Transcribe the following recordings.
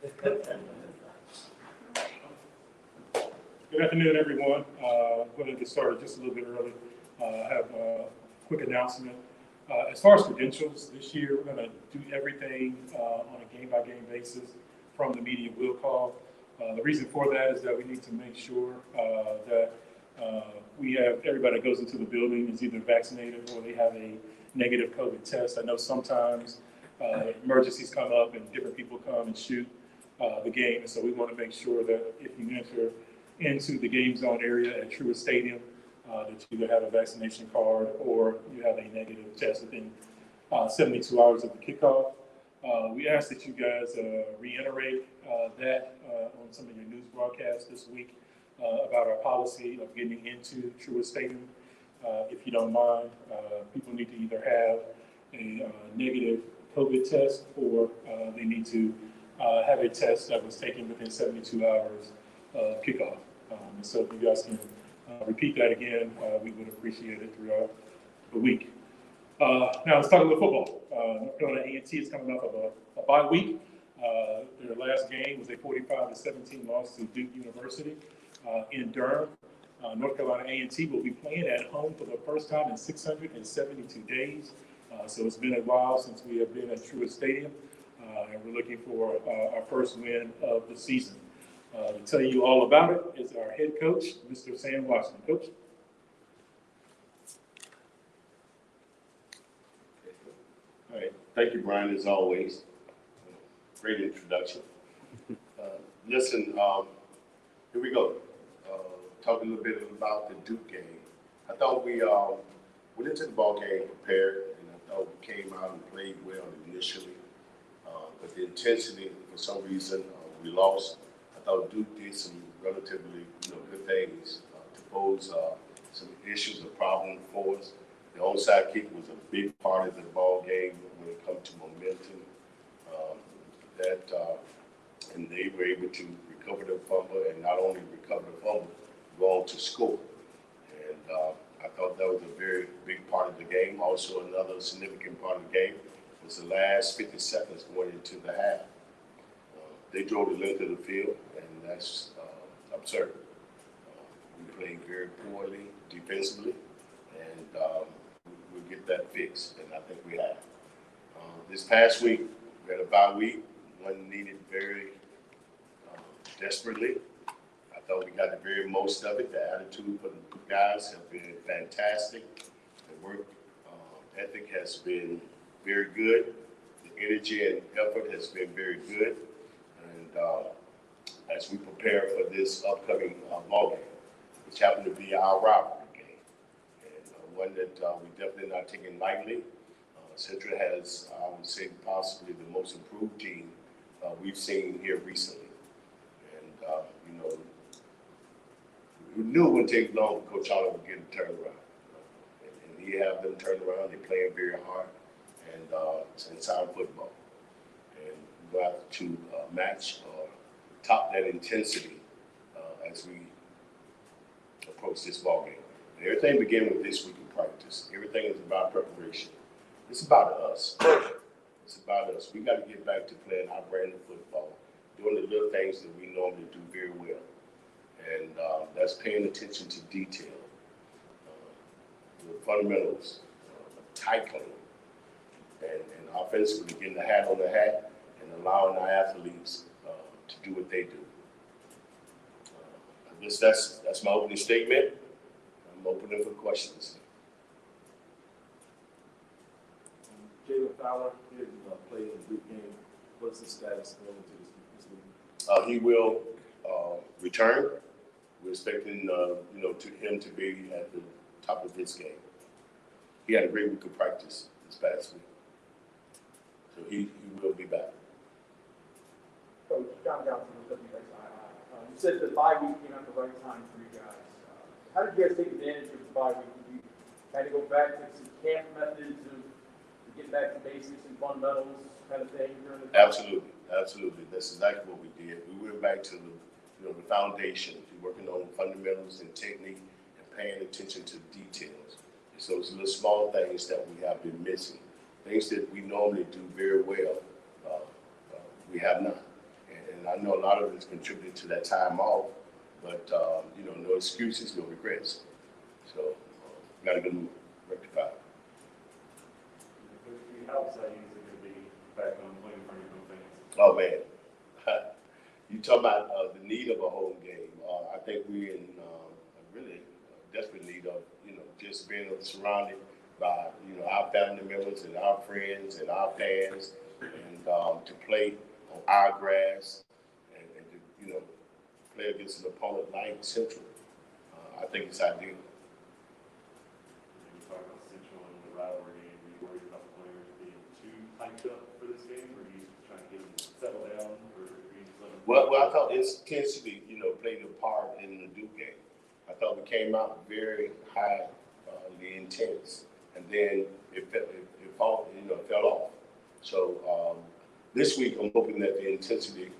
Good afternoon, everyone. I'm going to get started just a little bit early. I have a quick announcement. As far as credentials, this year we're going to do everything on a game-by-game basis from the media will call. The reason for that is that we need to make sure that we have everybody that goes into the building is either vaccinated or they have a negative COVID test. I know sometimes emergencies come up and different people come and shoot the game, and so we want to make sure that if you enter into the game zone area at Truist Stadium, that you either have a vaccination card or you have a negative test within 72 hours of the kickoff. We ask that you guys reiterate that on some of your news broadcasts this week about our policy of getting into Truist Stadium. If you don't mind, people need to either have a negative COVID test or they need to have a test that was taken within 72 hours of kickoff. So if you guys can repeat that again, we would appreciate it throughout the week. Now let's talk about football. North Carolina A&T is coming off of a bye week. Their last game was a 45-17 loss to Duke University in Durham. North Carolina A&T will be playing at home for the first time in 672 days. So it's been a while since we have been at Truist Stadium, and we're looking for our first win of the season. To tell you all about it is our head coach, Mr. Sam Washington. Coach. All right. Thank you, Brian, as always. Great introduction. Listen, here we go. Talking a little bit about the Duke game. I thought we went into the ball game prepared, and I thought we came out and played well initially. But the intensity, for some reason, we lost. I thought Duke did some relatively, good things to pose some issues or problems for us. The onside kick was a big part of the ball game when it comes to momentum. And they were able to recover the fumble, and not only recover the fumble, go on to score. And I thought that was a very big part of the game. Also, another significant part of the game was the last 50 seconds going into the half. They drove the length of the field, and that's absurd. We played very poorly defensively, and we'll get that fixed, and I think we have. This past week, we had a bye week, one needed very desperately. I thought we got the very most of it. The attitude for the guys have been fantastic. The work ethic has been very good. The energy and effort has been very good. And as we prepare for this upcoming ball game, which happened to be our rivalry game, and one that we definitely not taking lightly. Central has, I would say, possibly the most improved team we've seen here recently. And, we knew it wouldn't take long for Coach Allen would get it turned around. And he have them turned around. They're playing very hard, and it's sound football. And we have to match or top that intensity as we approach this ball game. And everything began with this week of practice. Everything is about preparation. It's about us. It's about us. We got to get back to playing our brand of football, doing the little things that we normally do very well. And that's paying attention to detail, the fundamentals, tackling, and offensively getting the hat on the hat and allowing our athletes to do what they do. I guess that's my opening statement. I'm opening for questions. Jalen Fowler didn't play in the Duke game. What's his status going into this week? He will return. We're expecting, him to be at the top of his game. He had a great week of practice this past week, so he will be back. Coach John Johnson was WSII. You said the bye week came at the right time for you guys. How did you guys take advantage of the bye week? Did you kind of go back to some camp methods of get back to basics and fundamentals kind of thing during the Absolutely. That's exactly what we did. We went back to the foundation, working on fundamentals and technique and paying attention to details. And so it's little small things that we have been missing, things that we normally do very well. We have not. And I know a lot of it's contributed to that time off, but, no excuses, no regrets. So, got to get them rectified. How exciting is it going to be back on playing in front of your fans? Oh, man. You talk about the need of a home game. I think we're in really desperate need of, just being surrounded by, our family members and our friends and our fans, and to play on our grass and to, play against an opponent like Central. I think it's ideal. You talk about Central and the rivalry, and are you worried about the players being too hyped up for this game, or are you trying to get them to settle down, or are you just letting them... Well, I thought intensity, played a part in the Duke game. I thought we came out very highly intense, and then it fell off. So this week, I'm hoping that the intensity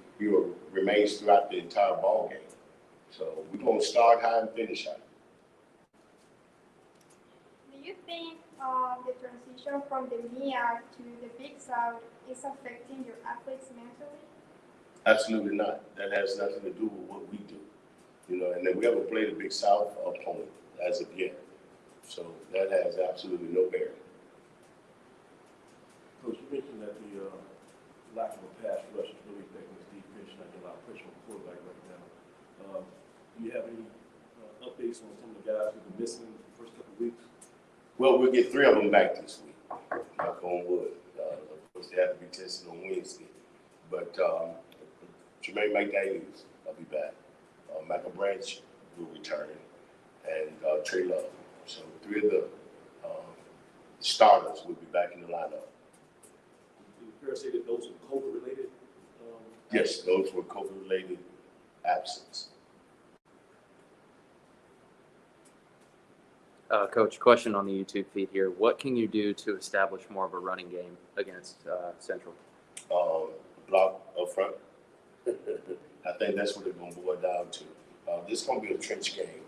remains throughout the entire ball game. So we're going to start high and finish high. Do you think the transition from the MIA to the Big South is affecting your athletes mentally? Absolutely not. That has nothing to do with what we do. And then we haven't played a Big South opponent as of yet. So that has absolutely no bearing. Coach, you mentioned that the lack of a pass rush is really affecting this defense, not getting a lot of pressure on the quarterback right now. Do you have any updates on some of the guys who've been missing the first couple of weeks? Well, we'll get 3 of them back this week. Knock on wood. Of course, they have to be tested on Wednesday. But Jermaine McDaniels will be back. Michael Branch will return, and Trey Love. So 3 of the starters will be back in the lineup. Is it fair to say that those are COVID-related? Yes, those were COVID-related absence. Coach, question on the YouTube feed here. What can you do to establish more of a running game against Central? Block up front. I think that's what it's going to boil down to. This is going to be a trench game,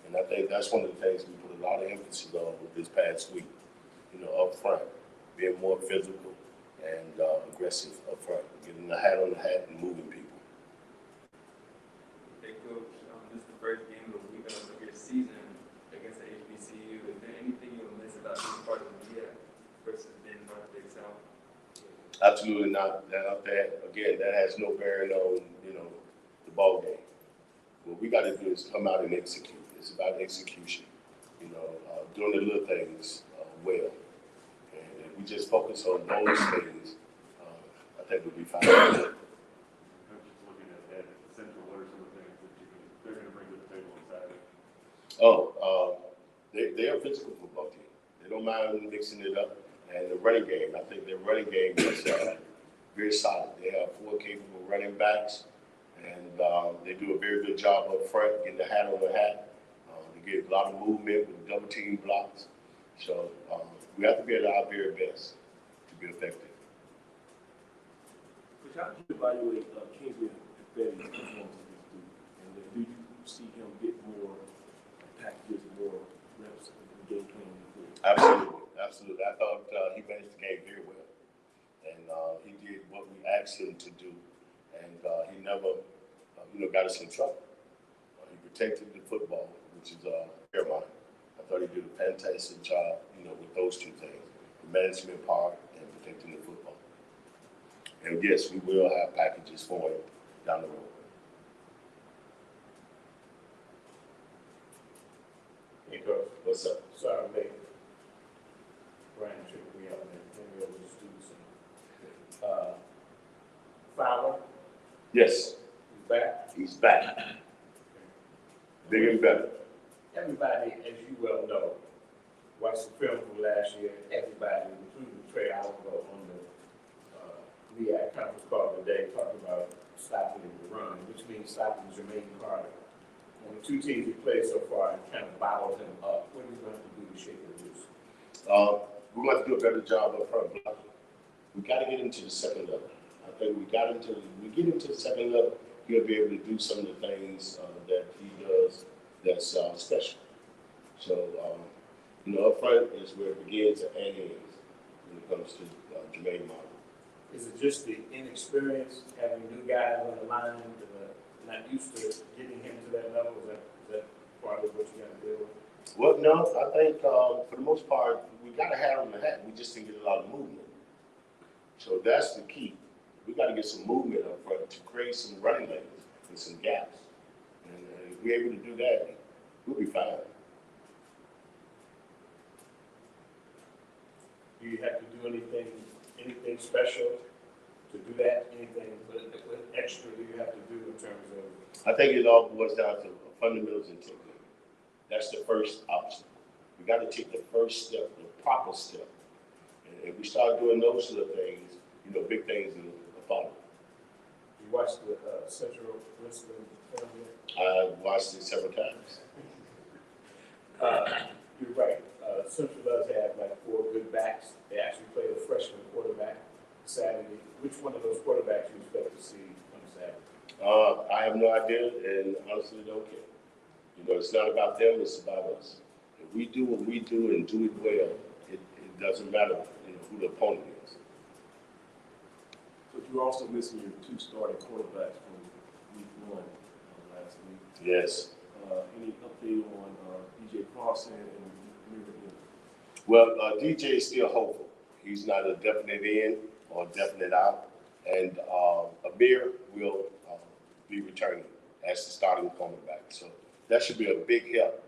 and I think that's one of the things we put a lot of emphasis on this past week. Up front, being more physical and aggressive up front, getting the hat on the hat and moving people. Hey, Coach, this is the first game of your season against the HBCU. Is there anything you'll miss about being part of the MIA versus being part of Big South? Absolutely not. That has no bearing on, the ball game. What we got to do is come out and execute. It's about execution, doing the little things well. And if we just focus on those things, I think we'll be fine. Coach, just looking at Central, what are some of the things that they're going to bring to the table on Saturday? They're a physical football team. They don't mind mixing it up. And the running game, I think their running game is very solid. They have 4 capable running backs, and they do a very good job up front, getting the hat on the hat. They get a lot of movement with double team blocks. So we have to be at our very best to be effective. Coach, how do you evaluate Kingsley and Fetty's performance against Duke? And do you see him get more packages, more reps in the game plan? Absolutely. I thought he managed the game very well, and he did what we asked him to do, and he never, got us in trouble. He protected the football, which is paramount. I thought he did a fantastic job, with those 2 things: the management part and protecting the football. And yes, we will have packages for him down the road. Hey, Coach. What's up? Sorry, mate. Brian tripped me up and many of the students. Fowler, Yes, he's back. he's back. Bigger and better. Everybody, as you well know, watched the film from last year. Everybody, including Trey Alco on the MEAC conference call today, talking about stopping the run, which means stopping Jermaine Carter. On the 2 teams he played so far, and kind of bottled him up. What are you going to do to shake the loose? We're going to have to do a better job up front blocking. We got to get into the second level. I think we get into the second level, he'll be able to do some of the things that he does that's special. So, up front is where it begins and ends when it comes to Jermaine Martin. Is it just the inexperience, having new guys on the line, not used to getting him to that level? Is that part of what you got to deal with? Well, no, I think for the most part, we got to have him in the hat. We just didn't get a lot of movement. So that's the key. We got to get some movement up front to create some running lanes and some gaps. And if we're able to do that, we'll be fine. Do you have to do anything special to do that? Anything what extra do you have to do in terms of? I think it all boils down to fundamentals and technique. That's the first obstacle. We got to take the first step, the proper step. And if we start doing those sort of things, big things will follow. You watched the Central Wrestling film yet? I watched it several times. You're right. Central does have like 4 good backs. They actually played a freshman quarterback Saturday. Which one of those quarterbacks you expect to see on Saturday? I have no idea, and honestly don't care. It's not about them, it's about us. If we do what we do and do it well, it doesn't matter, who the opponent is. But you're also missing your 2 starting quarterbacks from week 1 last week. Yes. Any update on DJ Carson and Miracle? Well, DJ is still hopeful. He's not a definite in or a definite out. And Amir will be returning as the starting cornerback. So that should be a big help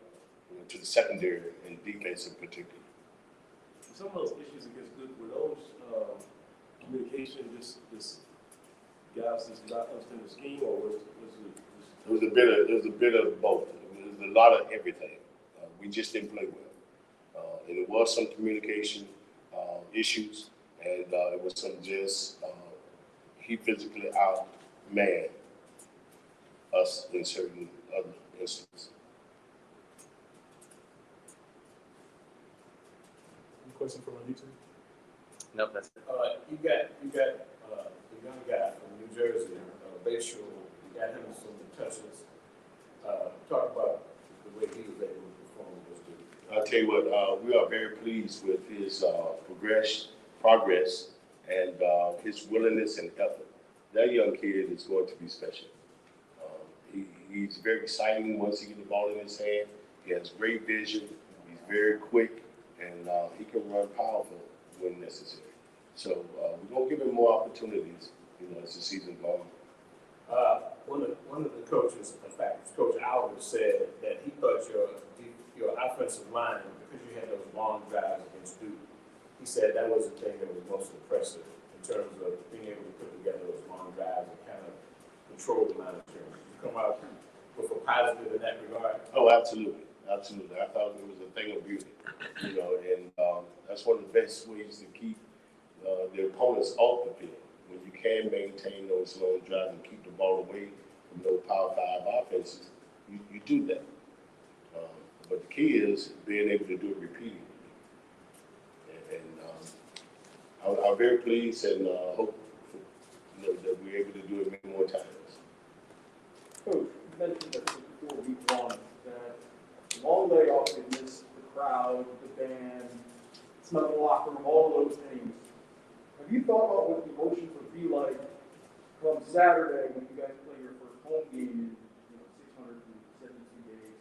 to the secondary and defense in particular. Some of those issues against good were those communication, just guys just not understanding the scheme, or was it? It was a bit of both. It was a lot of everything. We just didn't play well, and it was some communication issues, and it was some just he physically outmanned us in certain other instances. Any question from on YouTube? Nope, that's it. You got the young guy from New Jersey, Bayshore. You got him some touches. Talk about the way he was able to perform this week. I'll tell you what, we are very pleased with his progress and his willingness and effort. That young kid is going to be special. He's very exciting once he gets the ball in his hand. He has great vision. He's very quick, and he can run powerful when necessary. So we're going to give him more opportunities, as the season goes on. One of the coaches, in fact, Coach Albert, said that he thought your offensive line, because you had those long drives against Duke, he said that was the thing that was most impressive in terms of being able to put together those long drives and kind of control the line of scrimmage. You come out with a positive in that regard? Oh, absolutely. Absolutely. I thought it was a thing of beauty, and that's one of the best ways to keep the opponents off the field. When you can maintain those long drives and keep the ball away from those Power 5 offenses, you do that. But the key is being able to do it repeatedly. And I'm very pleased and hope that we're able to do it many more times. Coach, you mentioned that before week 1, that long layoff, they missed the crowd, the band, smell of the locker room, all those things. Have you thought about what the emotions would be like come Saturday when you guys play your first home game in 672 days?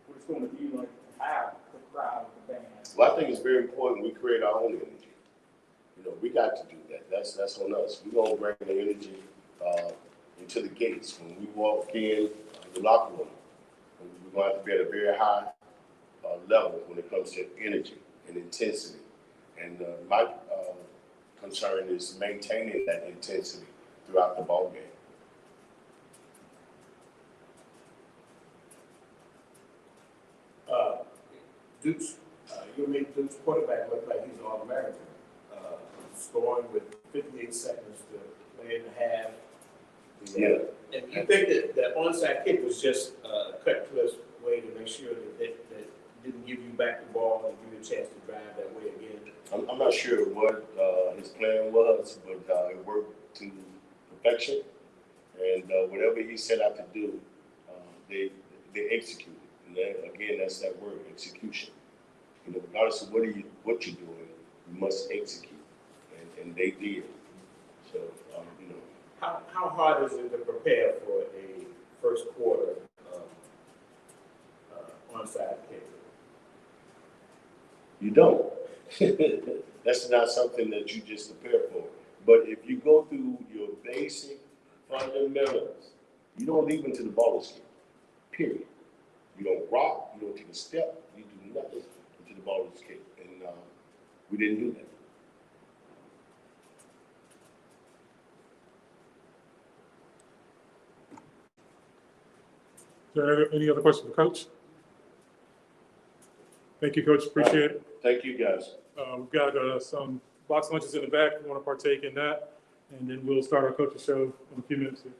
What it's going to be like to have the crowd, the band? Well, I think it's very important we create our own energy. We got to do that. That's on us. We're going to bring the energy into the gates. When we walk in the locker room, we're going to have to be at a very high level when it comes to energy and intensity. And my concern is maintaining that intensity throughout the ball game. You made Duke's quarterback look like he's an All-American. Scoring with 58 seconds to play in the half. Yeah. And you think that the onside kick was just Cutcliffe's way to make sure that didn't give you back the ball and give you a chance to drive that way again? I'm not sure what his plan was, but it worked to perfection. And whatever he set out to do, they executed. And again, that's that word, execution. Regardless of what you're doing, you must execute. And they did. So, you know, How hard is it to prepare for a first quarter onside kick? you don't. That's not something that you just prepare for. But if you go through your basic fundamentals, you don't leave until the ball is kicked. Period. You don't rock, you don't take a step, you do nothing until the ball is kicked. And we didn't do that. Is there any other questions for Coach? Thank you, Coach. Appreciate it. Thank you, guys. We've got some box lunches in the back. We want to partake in that. And then we'll start our coaching show in a few minutes here.